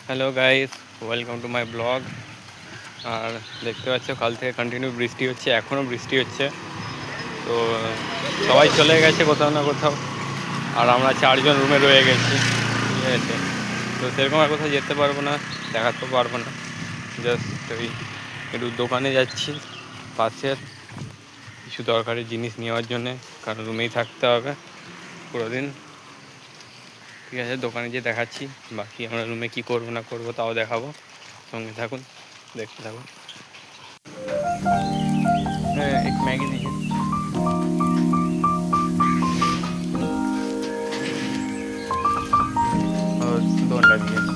Hello guys, welcome to my blog. আর দেখতে পাচ্ছ কাল থেকে কন্টিনিউ বৃষ্টি হচ্ছে, এখনও বৃষ্টি হচ্ছে। তো সবাই চলে গেছে কোথাও না কোথাও, আর আমরা 4জন রুমে রয়ে গেছি। ঠিক আছে, তো সেরকম আর কোথাও যেতে পারবো না, দেখাতেও পারবো না। জাস্ট ওই একটু দোকানে যাচ্ছি পাশের, কিছু দরকারি জিনিস নেওয়ার জন্যে, কারণ রুমেই থাকতে হবে পুরো দিন। ঠিক আছে, দোকানে গিয়ে দেখাচ্ছি, বাকি আমরা রুমে কী করবো না করবো তাও দেখাবো। সঙ্গে থাকুন, দেখতে থাকুন। एक मैगी दीजिए। और 2 अंडा दीजिए।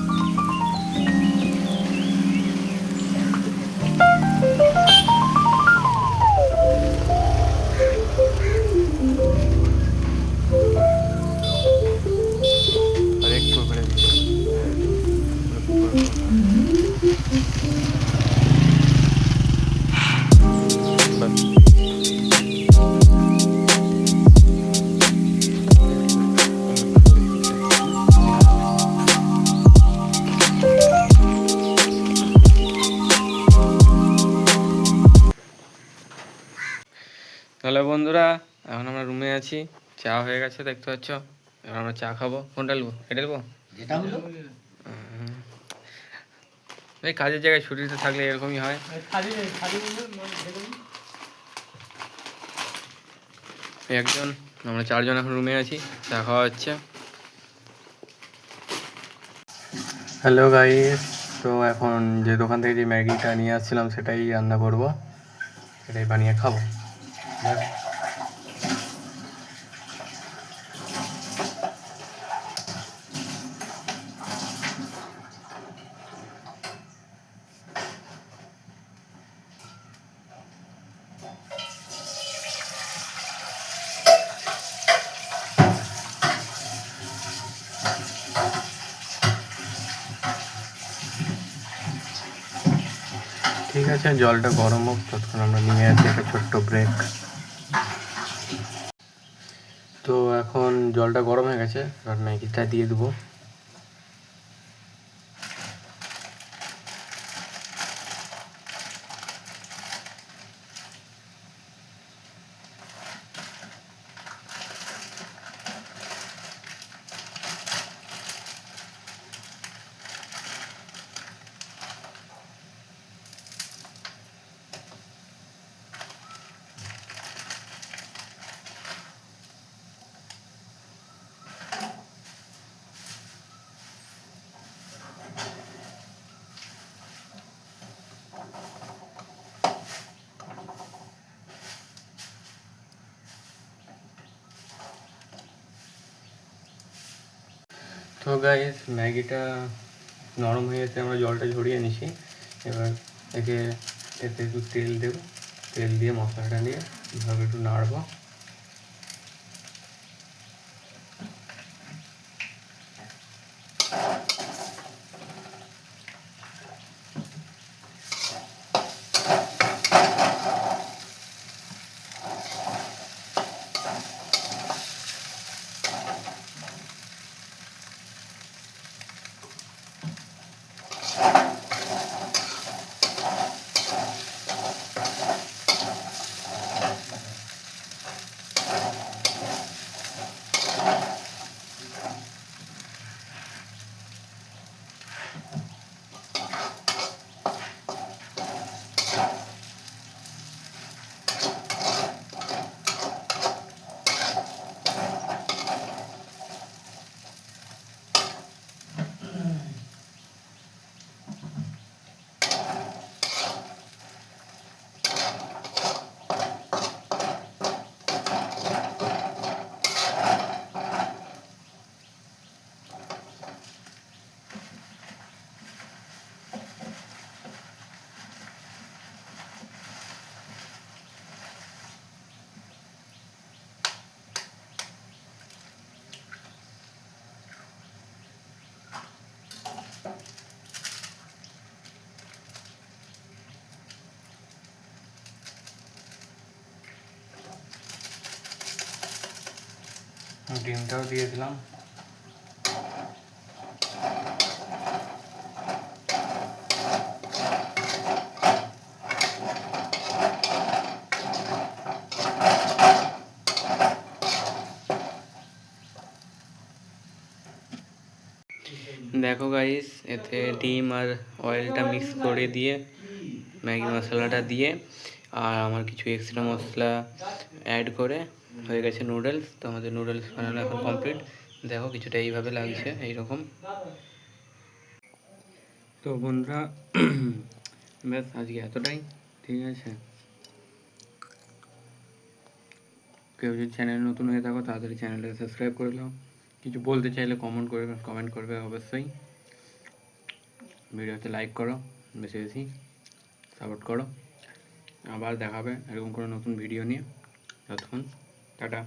और एक कुरकुरे दीजिए। बस। তাহলে বন্ধুরা, এখন আমরা রুমে আছি, চা হয়ে গেছে দেখতে পাচ্ছ। এবার আমরা চা খাবো। কোনটা নেবো? এটা নেবো, যেটা হলো এই কাজের জায়গায় ছুটিতে থাকলে এরকমই হয়। একজন, আমরা 4জন এখন রুমে আছি, চা খাওয়া হচ্ছে। হ্যালো গাইস, তো এখন যে দোকান থেকে যে ম্যাগিটা নিয়ে আসছিলাম সেটাই রান্না করব, সেটাই বানিয়ে খাবো। ঠিক আছে, জলটা গরম হোক, ততক্ষণ আমরা নিয়ে আসি একটা ছোট্ট ব্রেক। তো এখন জলটা গরম হয়ে গেছে, এবার ম্যাগিটা দিয়ে দেবো। তো গাইস, ম্যাগিটা নরম হয়ে গেছে, আমরা জলটা ঝরিয়ে নিছি। এবার এতে একটু তেল দেবো, তেল দিয়ে মশলাটা নিয়ে এভাবে একটু নাড়বো। ডিমটাও দিয়ে দিলাম। দেখো গাইস, এতে ডিম আর অয়েলটা মিক্স করে দিয়ে ম্যাগি মশলাটা দিয়ে আর আমার কিছু এক্সট্রা মশলা অ্যাড করে হয়ে গেছে নুডলস। তো আমাদের নুডলস বানানো এখন কমপ্লিট। দেখো কিছুটা এইভাবে লাগছে, এইরকম। তো বন্ধুরা, ব্যাস আজকে এতটাই, ঠিক আছে। কেউ যদি চ্যানেল নতুন হয়ে থাকো তাড়াতাড়ি চ্যানেলটাকে সাবস্ক্রাইব করে নাও। কিছু বলতে চাইলে কমেন্ট করবে অবশ্যই। ভিডিওতে লাইক করো, বেশি বেশি সাপোর্ট করো। আবার দেখাবে এরকম কোনো নতুন ভিডিও নিয়ে। ততক্ষণ টাটা।